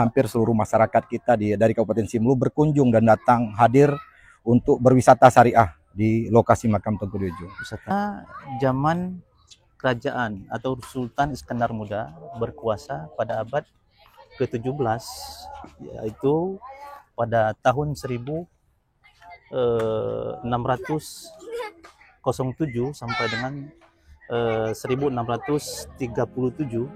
hampir seluruh masyarakat kita dari Kabupaten Simelu berkunjung dan datang hadir untuk berwisata syariah di lokasi makam Tengku Diojo. Wisata zaman kerajaan atau Sultan Iskandar Muda berkuasa pada abad ke-17, yaitu pada tahun 1607 sampai dengan 1637.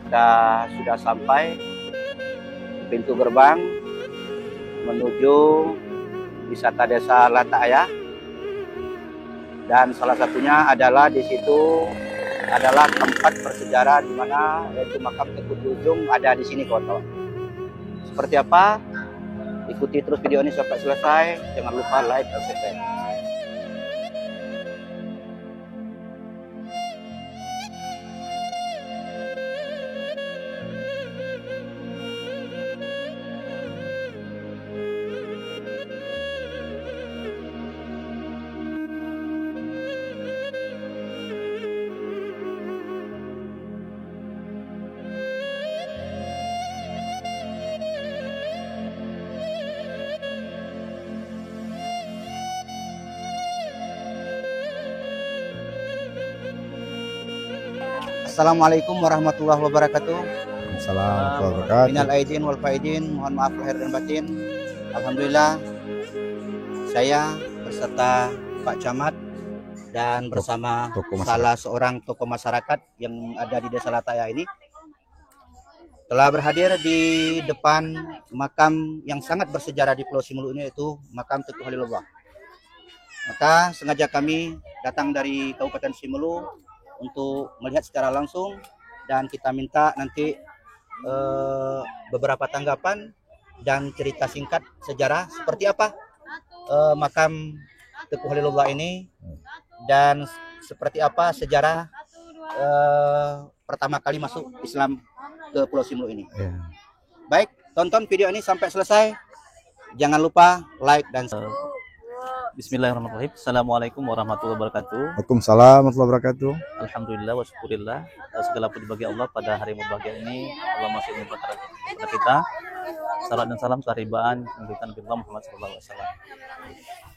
Kita sudah sampai di pintu gerbang menuju wisata desa Lata'ayah, dan salah satunya adalah di situ adalah tempat bersejarah di mana yaitu makam Tengku Diojo ada di sini kawan-kawan. Seperti apa? Ikuti terus video ini sampai selesai. Jangan lupa like dan subscribe. Assalamualaikum warahmatullahi wabarakatuh. Assalamualaikum warahmatullahi wabarakatuh. Minal aidin wal faidin, mohon maaf lahir dan batin. Alhamdulillah, saya beserta Pak Camat dan bersama salah seorang tokoh masyarakat yang ada di Desa Lata'ayah ini telah berhadir di depan makam yang sangat bersejarah di Pulau Simelu ini, yaitu makam Tengku Khalilullah. Maka sengaja kami datang dari Kabupaten Simelu untuk melihat secara langsung, dan kita minta nanti beberapa tanggapan dan cerita singkat sejarah seperti apa makam Tengku Khalilullah ini, dan seperti apa sejarah pertama kali masuk Islam ke Pulau Simelu ini. Baik, tonton video ini sampai selesai. Jangan lupa like dan Bismillahirrahmanirrahim. Assalamualaikum warahmatullahi wabarakatuh. Waalaikumsalam warahmatullahi wabarakatuh. Alhamdulillah wa syukurillah. Segala puji bagi Allah pada hari berbahagia ini. Allah masih memberkati kita. Salam dan salam keharibaan Nabi Muhammad SAW.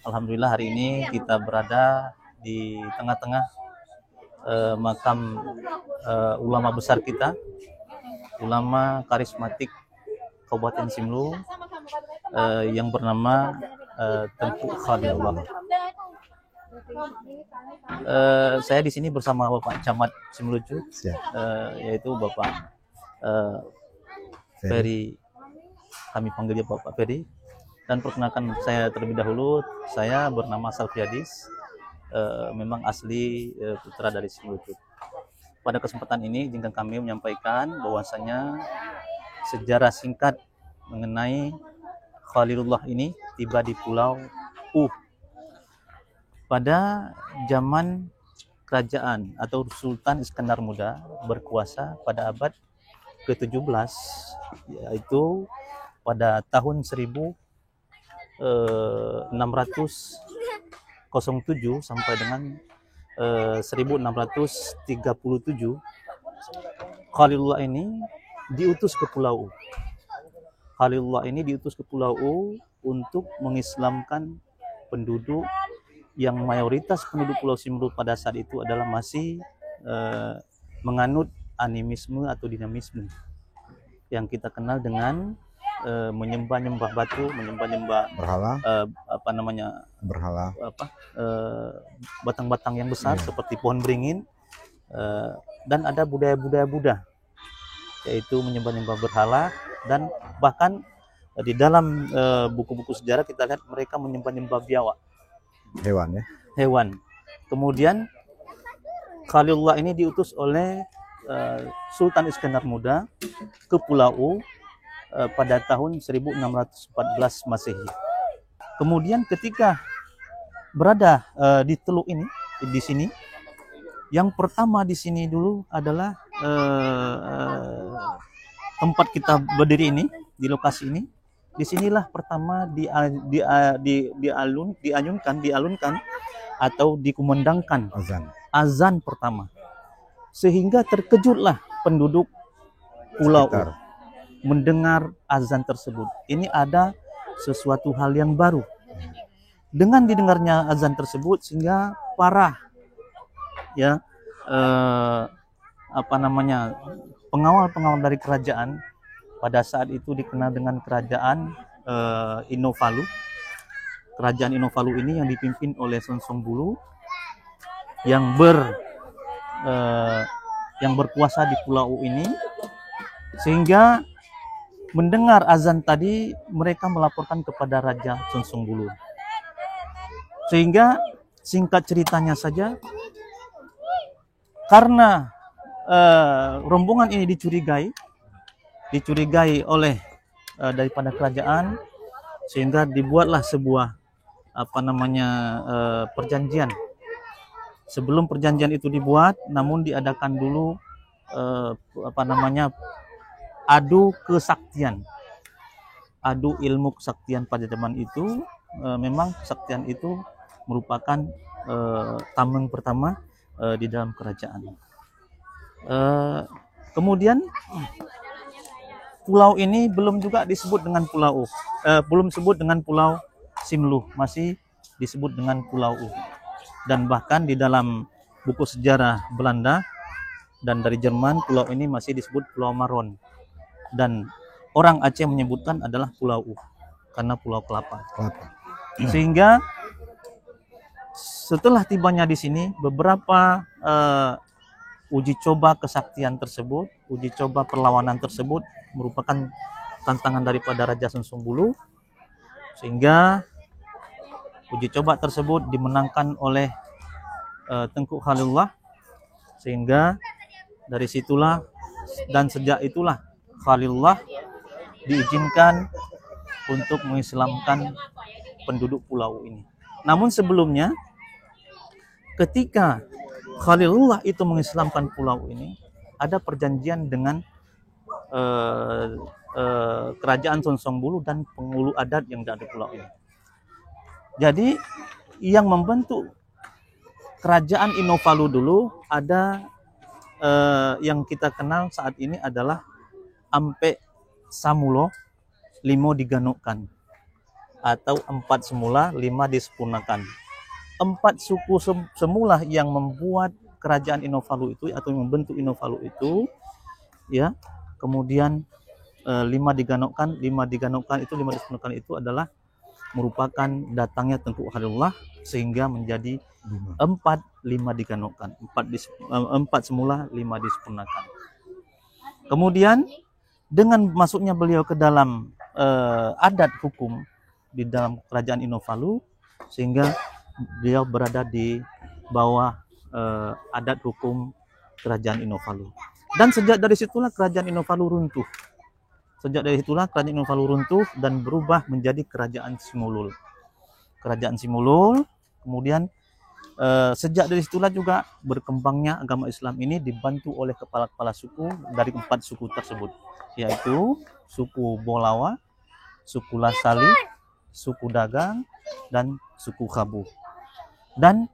Alhamdulillah hari ini kita berada di tengah-tengah makam ulama besar kita, ulama karismatik Kabupaten Simelu yang bernama Tengku Khalilullah. Saya di sini bersama Bapak Camat Simelu, yaitu Bapak Ferry. Kami panggil dia Bapak Ferry. Dan perkenalkan saya terlebih dahulu, saya bernama Salfiadis, memang asli putra dari Simelu. Pada kesempatan ini, izinkan kami menyampaikan bahwasanya sejarah singkat mengenai Khalilullah ini tiba di Pulau U pada zaman kerajaan atau Sultan Iskandar Muda berkuasa pada abad ke-17, yaitu pada tahun 1607 sampai dengan 1637. Khalilullah ini diutus ke Pulau U. Khalilullah ini diutus ke Pulau U untuk mengislamkan penduduk yang mayoritas penduduk Pulau Simelu pada saat itu adalah masih menganut animisme atau dinamisme yang kita kenal dengan menyembah-nyembah batu, menyembah-nyembah Berhala. Batang-batang yang besar seperti pohon beringin, dan ada budaya-budaya Buddha, yaitu menyembah-nyembah berhala. Dan bahkan di dalam buku-buku sejarah kita lihat mereka menyembah-nyembah biawak, Hewan. Kemudian Khalilullah ini diutus oleh Sultan Iskandar Muda ke Pulau U pada tahun 1614 Masehi. Kemudian ketika berada di Teluk ini, di sini, yang pertama di sini dulu adalah tempat kita berdiri ini, di lokasi ini. Disinilah pertama dialunkan atau dikumandangkan azan pertama, sehingga terkejutlah penduduk Pulau U mendengar azan tersebut. Ini ada sesuatu hal yang baru. Dengan didengarnya azan tersebut, sehingga para pengawal-pengawal dari kerajaan pada saat itu dikenal dengan kerajaan Inovalu. Kerajaan Inovalu ini yang dipimpin oleh Sonsongbulu yang berkuasa di Pulau U ini, sehingga mendengar azan tadi mereka melaporkan kepada Raja Sonsongbulu. Sehingga singkat ceritanya saja, karena rombongan ini dicurigai oleh daripada kerajaan, sehingga dibuatlah sebuah perjanjian. Sebelum perjanjian itu dibuat, namun diadakan dulu adu kesaktian, adu ilmu kesaktian pada zaman itu. Memang kesaktian itu merupakan tameng pertama di dalam kerajaan. Kemudian pulau ini belum juga disebut dengan Pulau U, belum disebut dengan Pulau Simelu, masih disebut dengan Pulau U. Dan bahkan di dalam buku sejarah Belanda dan dari Jerman, pulau ini masih disebut Pulau Maron. Dan orang Aceh menyebutkan adalah Pulau U karena Pulau Kelapa. Sehingga setelah tibanya di sini, beberapa uji coba kesaktian tersebut, uji coba perlawanan tersebut merupakan tantangan daripada Raja Sonsongbulu, sehingga uji coba tersebut dimenangkan oleh Tengku Khalilullah, sehingga dari situlah dan sejak itulah Khalilullah diizinkan untuk mengislamkan penduduk Pulau ini. Namun sebelumnya, ketika Khalilullah itu mengislamkan Pulau ini, ada perjanjian dengan kerajaan Sonsongbulu dan penghulu adat yang ada di pulau ini. Jadi yang membentuk kerajaan Inovalu dulu ada yang kita kenal saat ini adalah Ampe Samulo Limo diganukkan, atau 4 semula 5 disempurnakan. 4 suku semula yang membuat kerajaan Inovalu itu atau yang membentuk Inovalu itu, ya. Kemudian 5 diganukkan itu adalah merupakan datangnya Tengku Khalilullah, sehingga menjadi 4 5 diganukkan, 4 semula 5 disempurnakan. Kemudian dengan masuknya beliau ke dalam adat hukum di dalam kerajaan Inovalu, sehingga beliau berada di bawah adat hukum kerajaan Inovalu. Dan sejak dari situlah kerajaan Inovalu runtuh. Dan berubah menjadi kerajaan Simulul. Kemudian sejak dari situlah juga berkembangnya agama Islam ini, dibantu oleh kepala-kepala suku dari 4 suku tersebut, yaitu suku Bolawa, suku Lasali, suku Dagang, dan suku Kabu. Dan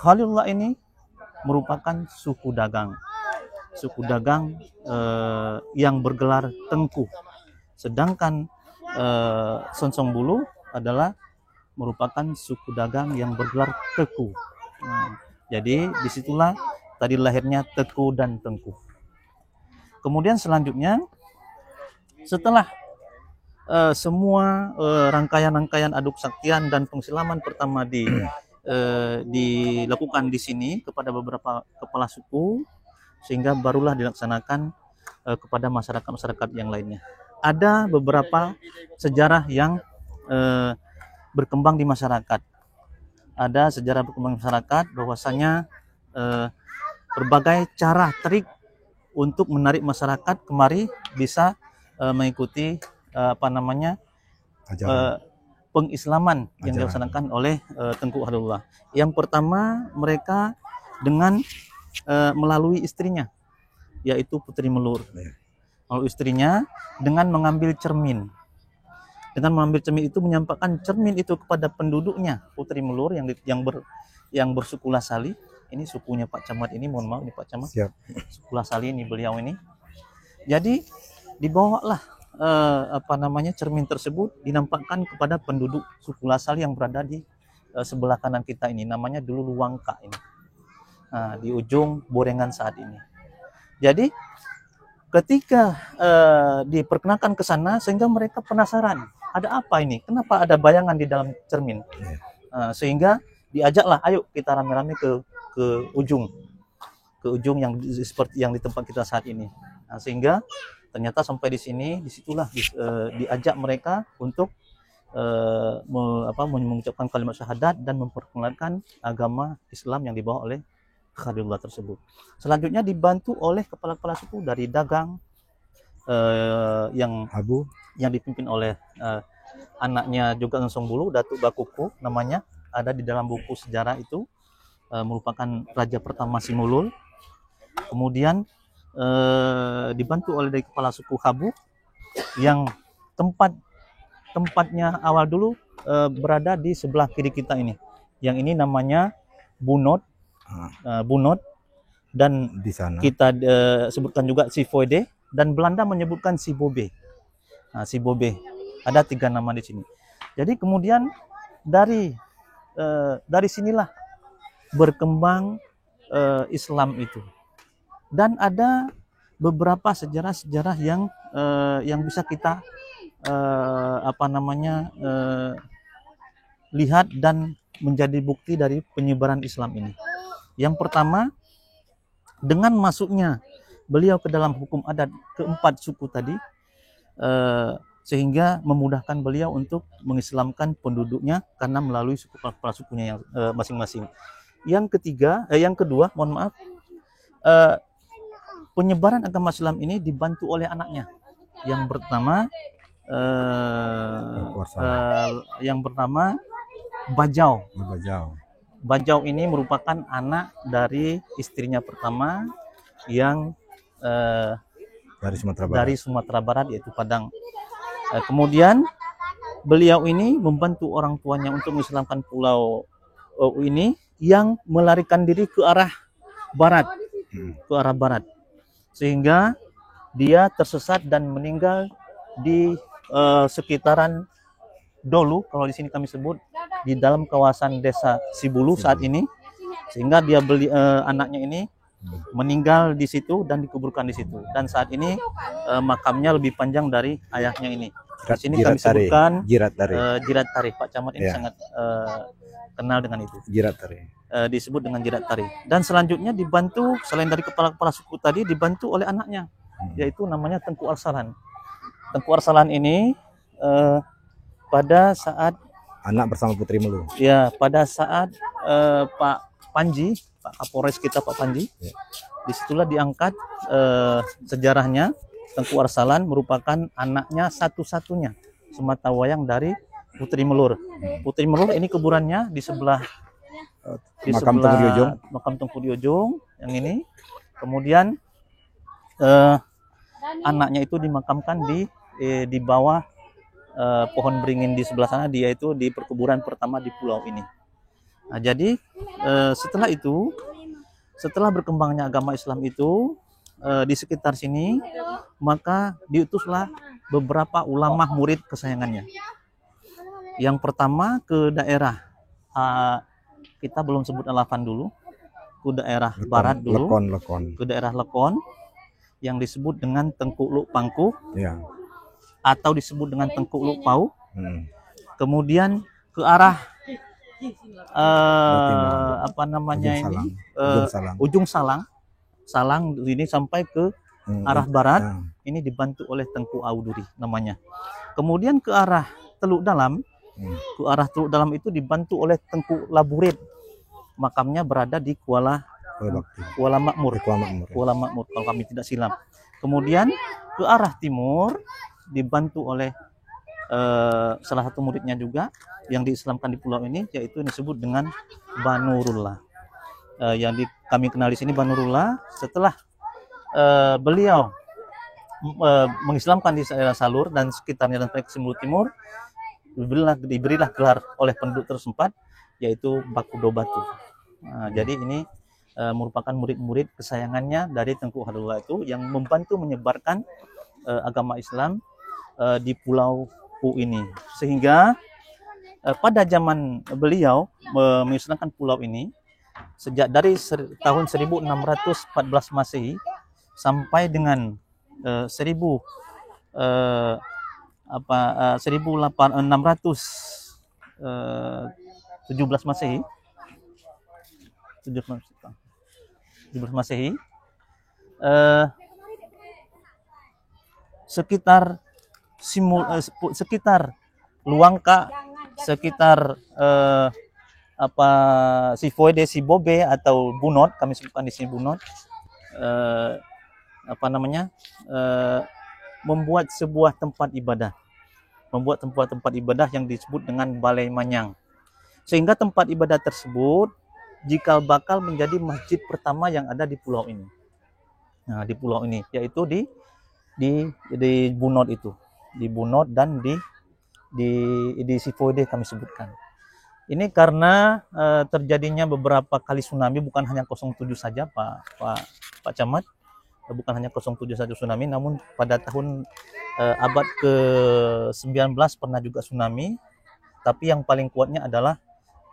Khalilullah ini merupakan suku dagang yang bergelar Tengku. Sedangkan Sonsongbulu adalah merupakan suku dagang yang bergelar Teku. Jadi disitulah tadi lahirnya Teku dan Tengku. Kemudian selanjutnya, setelah semua rangkaian-rangkaian adu kesaktian dan pengislaman pertama dilakukan di sini kepada beberapa kepala suku, sehingga barulah dilaksanakan kepada masyarakat-masyarakat yang lainnya. Ada beberapa sejarah yang berkembang di masyarakat. Ada sejarah berkembang di masyarakat bahwasanya berbagai cara trik untuk menarik masyarakat kemari bisa mengikuti Ajaran. pengislaman yang Ajaran. dilaksanakan oleh Tengku Wahidullah. Yang pertama mereka dengan melalui istrinya, yaitu Putri Melur. Ya. Lalu istrinya dengan mengambil cermin. Dengan mengambil cermin itu menyampaikan cermin itu kepada penduduknya Putri Melur yang bersuku Lasali. Ini sukunya Pak Camat ini, mohon maaf nih Pak Camat. Siap. Suku Lasali ini beliau ini. Jadi dibawalah cermin tersebut dinampakkan kepada penduduk suku Lasali yang berada di sebelah kanan kita ini, namanya dulu Luangka ini. Nah, di ujung Borengan saat ini. Jadi ketika diperkenalkan ke sana sehingga mereka penasaran, ada apa ini? Kenapa ada bayangan di dalam cermin? Sehingga diajaklah, ayo kita rame-rame ke ujung yang seperti yang di tempat kita saat ini. Nah, sehingga ternyata sampai di sini, disitulah diajak mereka untuk mengucapkan kalimat syahadat dan memperkenalkan agama Islam yang dibawa oleh Khalilullah tersebut. Selanjutnya dibantu oleh kepala-kepala suku dari Dagang yang dipimpin oleh anaknya juga Langsung Bulu, Datuk Bakuku namanya, ada di dalam buku sejarah itu, merupakan raja pertama Simulul. Kemudian dibantu oleh dari kepala suku Habu yang tempatnya awal dulu berada di sebelah kiri kita ini. Yang ini namanya Bunot. Bunot, dan Di sana. kita sebutkan juga Sivoide, dan Belanda menyebutkan Sibobe. Nah, Sibobe. Ada 3 nama di sini. Jadi kemudian dari sinilah berkembang Islam itu. Dan ada beberapa sejarah-sejarah yang bisa kita lihat dan menjadi bukti dari penyebaran Islam ini. Yang pertama, dengan masuknya beliau ke dalam hukum adat keempat suku tadi, sehingga memudahkan beliau untuk mengislamkan penduduknya karena melalui kepala sukunya yang masing-masing. Yang kedua, mohon maaf, penyebaran agama Islam ini dibantu oleh anaknya. Yang bernama Bajau. Bajau ini merupakan anak dari istrinya pertama yang dari Sumatera Barat, yaitu Padang. Kemudian beliau ini membantu orang tuanya untuk mengislamkan pulau ini yang melarikan diri ke arah barat, sehingga dia tersesat dan meninggal di sekitaran Dolu, kalau di sini kami sebut di dalam kawasan desa Sibulu saat ini, sehingga anaknya ini meninggal di situ dan dikuburkan di situ. Dan saat ini makamnya lebih panjang dari ayahnya ini. Di sini kami sebutkan Jirat Tari. Pak Camat ini sangat kenal dengan itu. Jirat Tari. Disebut dengan Jirat Tari. Dan selanjutnya dibantu, selain dari kepala-kepala suku tadi, dibantu oleh anaknya, yaitu namanya Tengku Arsalan. Tengku Arsalan ini pada saat anak bersama Putri Melur. Ya, pada saat Pak Panji, Pak Kapolres kita Pak Panji, disitulah diangkat sejarahnya. Tengku Arsalan merupakan anaknya satu-satunya sematawayang dari Putri Melur. Putri Melur ini kuburannya di sebelah makam Tengku di Ujung yang ini. Kemudian anaknya itu dimakamkan di bawah pohon beringin di sebelah sana, dia itu di perkuburan pertama di pulau ini. Nah, jadi setelah berkembangnya agama Islam itu di sekitar sini, maka diutuslah beberapa ulama murid kesayangannya. Yang pertama ke daerah, kita belum sebut Alafan dulu, ke daerah barat dulu, ke daerah Lekon, yang disebut dengan Tengku Luk Pangku. Atau disebut dengan Tengku Luk Pau. Kemudian ke arah Ujung Salang ini sampai ke arah barat. Ini dibantu oleh Tengku Auduri namanya. Kemudian ke arah Teluk Dalam. Ke arah Teluk Dalam itu dibantu oleh Tengku Laburit. Makamnya berada di Kuala Kuala Makmur. Kuala Makmur kalau kami tidak silap. Kemudian ke arah timur dibantu oleh salah satu muridnya juga yang diislamkan di pulau ini, yaitu yang disebut dengan Banurullah. Yang kami kenal di sini Banurullah setelah beliau mengislamkan di daerah Salur dan sekitarnya dan sampai ke Simulu Timur, diberilah gelar oleh penduduk tersebut yaitu Bakudo Batu. Jadi ini merupakan murid-murid kesayangannya dari Tengku Khairullah itu yang membantu menyebarkan agama Islam di Pulau U ini, sehingga pada zaman beliau mengislamkan pulau ini sejak dari tahun 1614 Masehi sampai dengan 1617 Masehi, 17 Masehi, sekitar Luangka, sekitar Sifoide, Sibobe atau Bunot, kami sebutkan di sini Bunot, membuat sebuah tempat ibadah, tempat ibadah yang disebut dengan Balai Manyang, sehingga tempat ibadah tersebut jikal bakal menjadi masjid pertama yang ada di pulau ini. Nah, di pulau ini yaitu di Bunot itu, di Bunot dan di Sifoide kami sebutkan. Ini karena terjadinya beberapa kali tsunami, bukan hanya 07 saja Pak Camat, bukan hanya 07 saja tsunami, namun pada tahun abad ke-19 pernah juga tsunami, tapi yang paling kuatnya adalah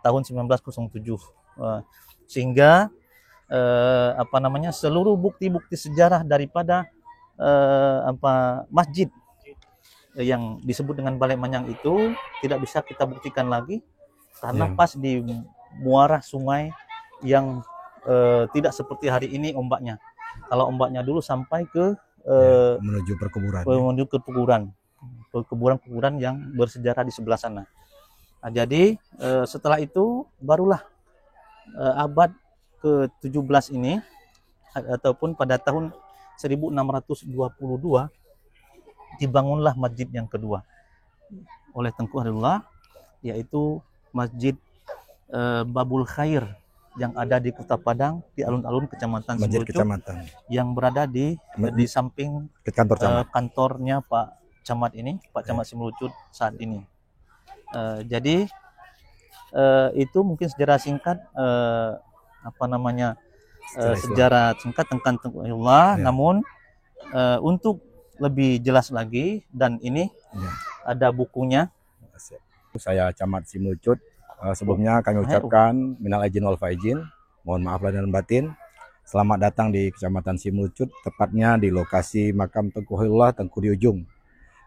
tahun 1907. Sehingga seluruh bukti-bukti sejarah daripada masjid yang disebut dengan Balai Manyang itu tidak bisa kita buktikan lagi karena pas di muara sungai yang tidak seperti hari ini ombaknya. Kalau ombaknya dulu sampai ke menuju perkeburan yang bersejarah di sebelah sana. Nah, jadi setelah itu barulah abad ke-17 ini ataupun pada tahun 1622 dibangunlah masjid yang kedua oleh Tengku Khairullah, yaitu Masjid Babul Khair yang ada di Kota Padang, di alun-alun Kecamatan Simulucut, yang berada di samping kantornya Pak Camat ini, Pak Camat Simulucut saat ini. Jadi itu mungkin sejarah singkat sejarah singkat tentang Tengku Khairullah. Namun untuk lebih jelas lagi, dan ini ada bukunya. Saya Camat Simulucut. Sebelumnya kami ucapkan minal aidin wal faizin, mohon maaf lahir dan batin. Selamat datang di Kecamatan Simulucut, tepatnya di lokasi makam Tengku Khairullah, Tengku di Ujung.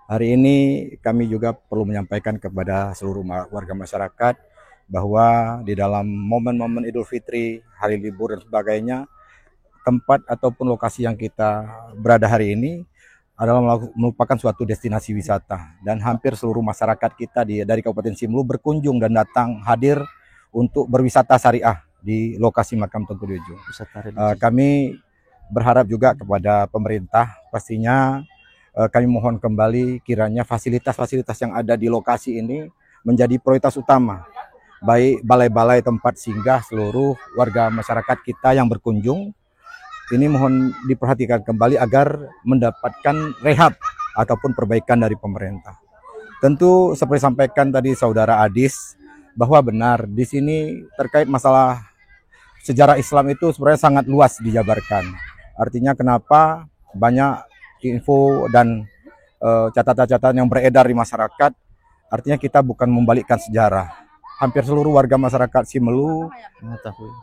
Hari ini kami juga perlu menyampaikan kepada seluruh warga masyarakat bahwa di dalam momen-momen Idul Fitri, hari libur dan sebagainya, tempat ataupun lokasi yang kita berada hari ini adalah merupakan suatu destinasi wisata, dan hampir seluruh masyarakat kita dari Kabupaten Simelu berkunjung dan datang hadir untuk berwisata syariah di lokasi makam Tengku di Ujung. Kami berharap juga kepada pemerintah, pastinya kami mohon kembali kiranya fasilitas-fasilitas yang ada di lokasi ini menjadi prioritas utama, baik balai-balai tempat singgah seluruh warga masyarakat kita yang berkunjung. Ini mohon diperhatikan kembali agar mendapatkan rehab ataupun perbaikan dari pemerintah. Tentu seperti sampaikan tadi Saudara Adis, bahwa benar di sini terkait masalah sejarah Islam itu sebenarnya sangat luas dijabarkan. Artinya kenapa banyak info dan catatan-catatan yang beredar di masyarakat, artinya kita bukan membalikkan sejarah. Hampir seluruh warga masyarakat Simelu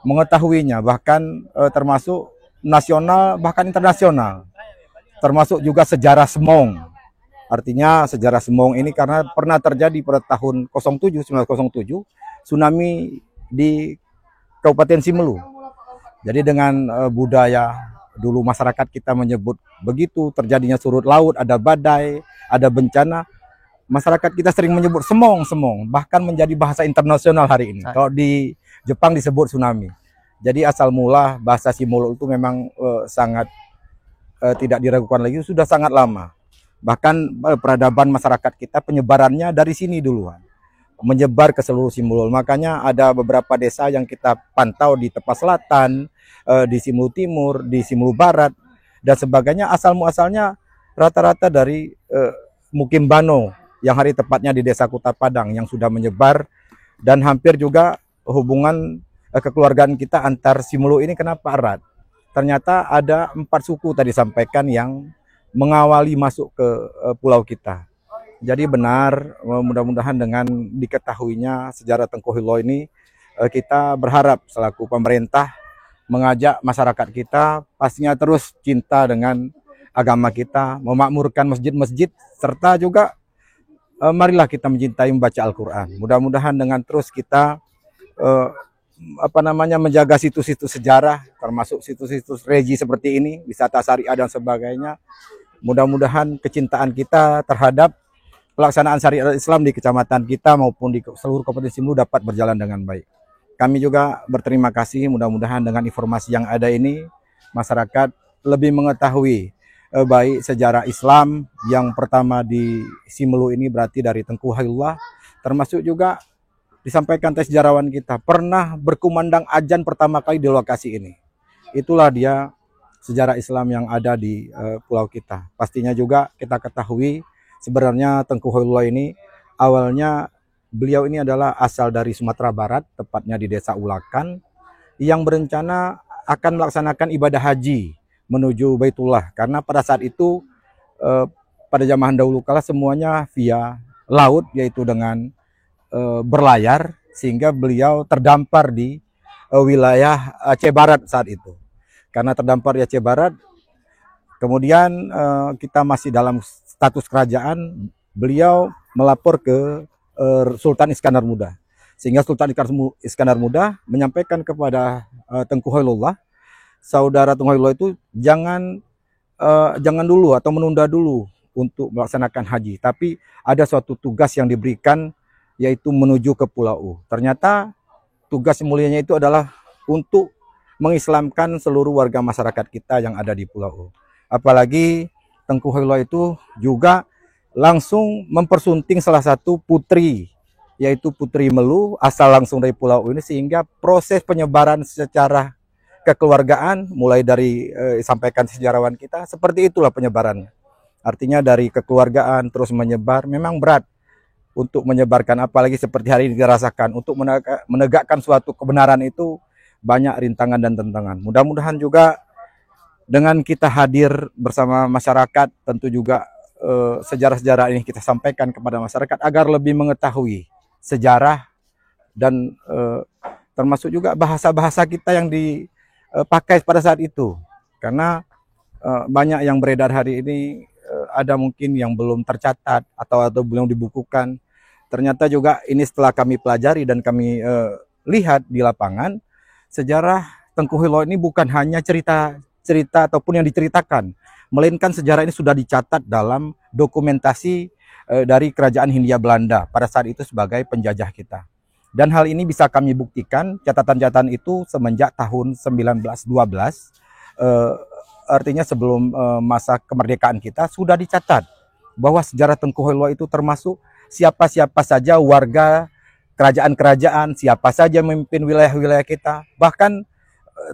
mengetahuinya, bahkan termasuk nasional bahkan internasional, termasuk juga sejarah Semong. Artinya sejarah Semong ini karena pernah terjadi pada tahun 1907 tsunami di Kabupaten Simelu. Jadi dengan budaya dulu masyarakat kita menyebut begitu, terjadinya surut laut, ada badai, ada bencana, masyarakat kita sering menyebut Semong, bahkan menjadi bahasa internasional hari ini. Kalau di Jepang disebut tsunami. Jadi asal mula bahasa Simolo itu memang sangat tidak diragukan lagi, sudah sangat lama. Bahkan peradaban masyarakat kita penyebarannya dari sini duluan, menyebar ke seluruh Simulu. Makanya ada beberapa desa yang kita pantau di Tepas Selatan, di Simulu Timur, di Simulu Barat, dan sebagainya. Asal muasalnya rata-rata dari Mukim Bano, yang hari tepatnya di Desa Kuta Padang, yang sudah menyebar. Dan hampir juga hubungan kekeluargaan kita antar Simulu ini kenapa erat. Ternyata ada 4 suku tadi sampaikan yang mengawali masuk ke pulau kita. Jadi benar, mudah-mudahan dengan diketahuinya sejarah Tengku Hilo ini, kita berharap selaku pemerintah mengajak masyarakat kita pastinya terus cinta dengan agama kita, memakmurkan masjid-masjid, serta juga marilah kita mencintai membaca Al-Quran. Mudah-mudahan dengan terus kita menjaga situs-situs sejarah, termasuk situs-situs religi seperti ini, wisata syariah dan sebagainya. Mudah-mudahan kecintaan kita terhadap pelaksanaan syariat Islam di kecamatan kita maupun di seluruh Kabupaten Simulu dapat berjalan dengan baik. Kami juga berterima kasih, mudah-mudahan dengan informasi yang ada ini, masyarakat lebih mengetahui baik sejarah Islam yang pertama di Simulu ini berarti dari Tengku Hailullah, termasuk juga disampaikan oleh sejarawan kita, pernah berkumandang adzan pertama kali di lokasi ini. Itulah dia sejarah Islam yang ada di pulau kita. Pastinya juga kita ketahui sebenarnya Tengku Hailullah ini awalnya beliau ini adalah asal dari Sumatera Barat, tepatnya di Desa Ulakan, yang berencana akan melaksanakan ibadah haji menuju Baitullah. Karena pada saat itu pada zaman dahulu kala semuanya via laut, yaitu dengan berlayar, sehingga beliau terdampar di wilayah Aceh Barat saat itu. Karena terdampar di Aceh Barat, kemudian kita masih dalam status kerajaan, beliau melapor ke Sultan Iskandar Muda. Sehingga Sultan Iskandar Muda menyampaikan kepada Tengku Hailullah, saudara Tengku Hailullah itu jangan dulu atau menunda dulu untuk melaksanakan haji. Tapi ada suatu tugas yang diberikan, yaitu menuju ke Pulau U. Ternyata tugas mulianya itu adalah untuk mengislamkan seluruh warga masyarakat kita yang ada di Pulau U. Apalagi Tengku Hailullah itu juga langsung mempersunting salah satu putri, yaitu Putri Melu, asal langsung dari Pulau U ini, sehingga proses penyebaran secara kekeluargaan mulai dari sampaikan sejarawan kita, seperti itulah penyebarannya. Artinya dari kekeluargaan terus menyebar, memang berat untuk menyebarkan, apalagi seperti hari ini dirasakan, untuk menegakkan suatu kebenaran itu banyak rintangan dan tantangan. Mudah-mudahan juga dengan kita hadir bersama masyarakat, tentu juga sejarah-sejarah ini kita sampaikan kepada masyarakat agar lebih mengetahui sejarah dan termasuk juga bahasa-bahasa kita yang dipakai pada saat itu. Karena banyak yang beredar hari ini, ada mungkin yang belum tercatat atau belum dibukukan. Ternyata juga ini setelah kami pelajari dan kami lihat di lapangan, sejarah Tengku Hailullah ini bukan hanya cerita ataupun yang diceritakan, melainkan sejarah ini sudah dicatat dalam dokumentasi dari Kerajaan Hindia Belanda pada saat itu sebagai penjajah kita. Dan hal ini bisa kami buktikan, catatan-catatan itu semenjak tahun 1912, artinya sebelum masa kemerdekaan kita sudah dicatat bahwa sejarah Tengku Hailullah itu termasuk siapa-siapa saja warga kerajaan-kerajaan, siapa saja memimpin wilayah-wilayah kita, bahkan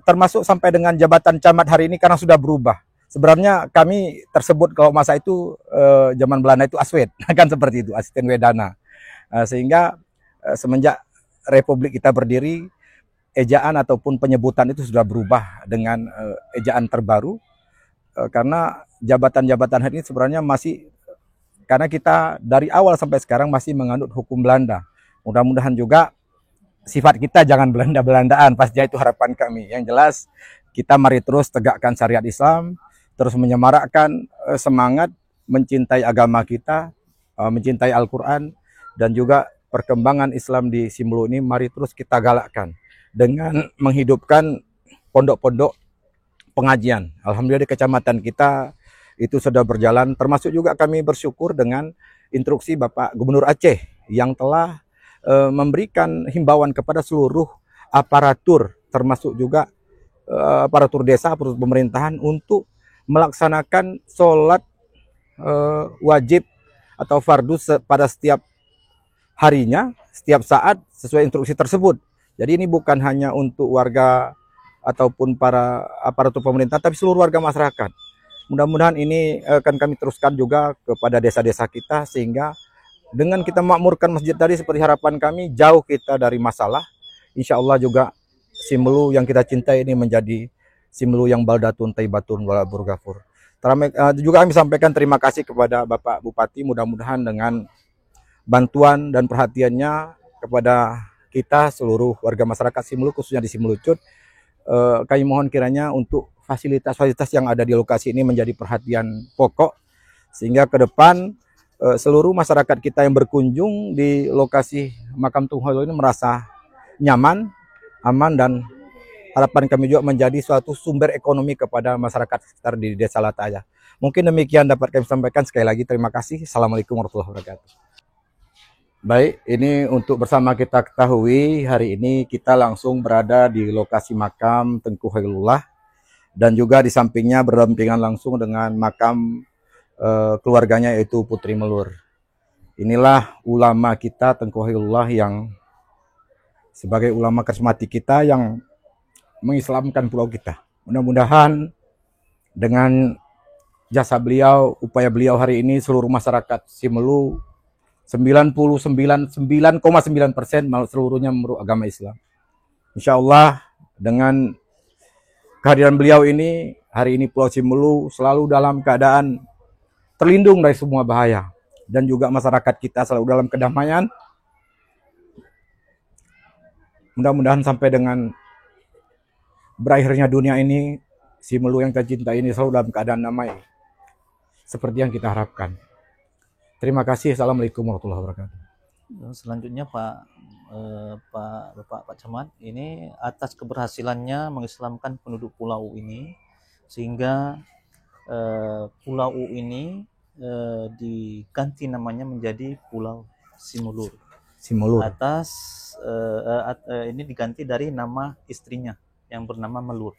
termasuk sampai dengan jabatan camat hari ini karena sudah berubah. Sebenarnya kami tersebut kalau masa itu zaman Belanda itu aswed, kan seperti itu, asisten wedana. Sehingga semenjak Republik kita berdiri, ejaan ataupun penyebutan itu sudah berubah dengan ejaan terbaru. Karena jabatan-jabatan hari ini sebenarnya masih, karena kita dari awal sampai sekarang masih menganut hukum Belanda. Mudah-mudahan juga sifat kita jangan Belanda-Belandaan, pasti itu harapan kami. Yang jelas kita mari terus tegakkan syariat Islam, terus menyemarakkan semangat mencintai agama kita, mencintai Al-Quran, dan juga perkembangan Islam di Simulu ini mari terus kita galakkan dengan menghidupkan pondok-pondok pengajian. Alhamdulillah di kecamatan kita itu sudah berjalan, termasuk juga kami bersyukur dengan instruksi Bapak Gubernur Aceh yang telah memberikan himbauan kepada seluruh aparatur termasuk juga aparatur desa, aparatur pemerintahan untuk melaksanakan sholat wajib atau fardu pada setiap harinya, setiap saat sesuai instruksi tersebut. Jadi ini bukan hanya untuk warga ataupun para aparatur pemerintah, tapi seluruh warga masyarakat. Mudah-mudahan ini akan kami teruskan juga kepada desa-desa kita, sehingga dengan kita makmurkan masjid tadi seperti harapan kami, jauh kita dari masalah. Insya Allah juga Simelu yang kita cintai ini menjadi Simelu yang baldatun taibatun wala burgafur. Juga kami sampaikan terima kasih kepada Bapak Bupati, mudah-mudahan dengan bantuan dan perhatiannya kepada kita seluruh warga masyarakat Simelu, khususnya di Simelu Cut, kami mohon kiranya untuk fasilitas-fasilitas yang ada di lokasi ini menjadi perhatian pokok, sehingga ke depan seluruh masyarakat kita yang berkunjung di lokasi makam Tung Hoilo ini merasa nyaman, aman, dan harapan kami juga menjadi suatu sumber ekonomi kepada masyarakat sekitar di Desa Lataya. Mungkin demikian dapat kami sampaikan. Sekali lagi terima kasih. Assalamualaikum warahmatullahi wabarakatuh. Baik, ini untuk bersama kita ketahui, hari ini kita langsung berada di lokasi makam Tengku Khairullah, dan juga di sampingnya berdampingan langsung dengan makam keluarganya, yaitu Putri Melur. Inilah ulama kita Tengku Khairullah yang sebagai ulama karismatik kita yang mengislamkan pulau kita. Mudah-mudahan dengan jasa beliau, upaya beliau hari ini, seluruh masyarakat Simelu 99,9% seluruhnya memeluk agama Islam. Insya Allah dengan kehadiran beliau ini, hari ini Pulau Simelu selalu dalam keadaan terlindung dari semua bahaya, dan juga masyarakat kita selalu dalam kedamaian. Mudah-mudahan sampai dengan berakhirnya dunia ini, Simelu yang kita cintai ini selalu dalam keadaan damai, seperti yang kita harapkan. Terima kasih. Assalamualaikum warahmatullahi wabarakatuh. Selanjutnya Bapak Camat, ini atas keberhasilannya mengislamkan penduduk Pulau U ini, sehingga Pulau U ini diganti namanya menjadi Pulau Simulur. Atas ini diganti dari nama istrinya yang bernama Melur,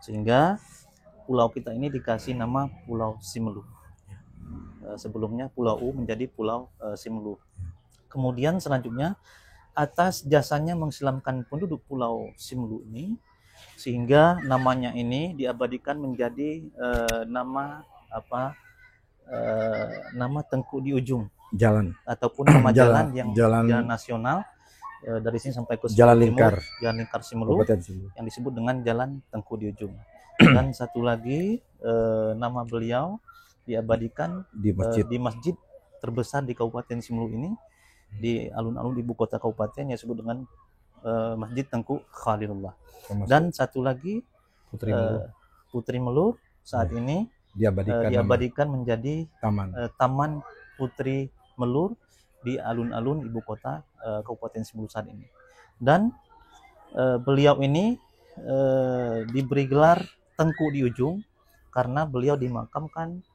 sehingga pulau kita ini dikasih nama Pulau Simelu. Sebelumnya Pulau U menjadi Pulau Simelu. Kemudian selanjutnya atas jasanya mengislamkan penduduk Pulau Simelu ini, sehingga namanya ini diabadikan menjadi nama Tengku di Ujung Jalan ataupun nama jalan yang jalan nasional dari sini sampai ke Jalan Lingkar, Jalan Lingkar Simelu, yang disebut dengan Jalan Tengku di Ujung. Dan satu lagi nama beliau diabadikan di masjid terbesar di Kabupaten Simelu ini, di alun-alun ibu kota kabupaten, yang disebut dengan Masjid Tengku Khalilullah. Dan satu lagi Putri Melur saat ini diabadikan menjadi Taman Putri Melur di alun-alun ibu kota Kabupaten Simelu saat ini. Dan beliau ini diberi gelar Tengku di Ujung karena beliau dimakamkan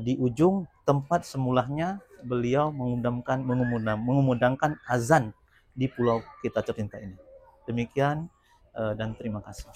di ujung tempat semulanya beliau mengumandangkan azan di pulau kita tercinta ini. Demikian dan terima kasih.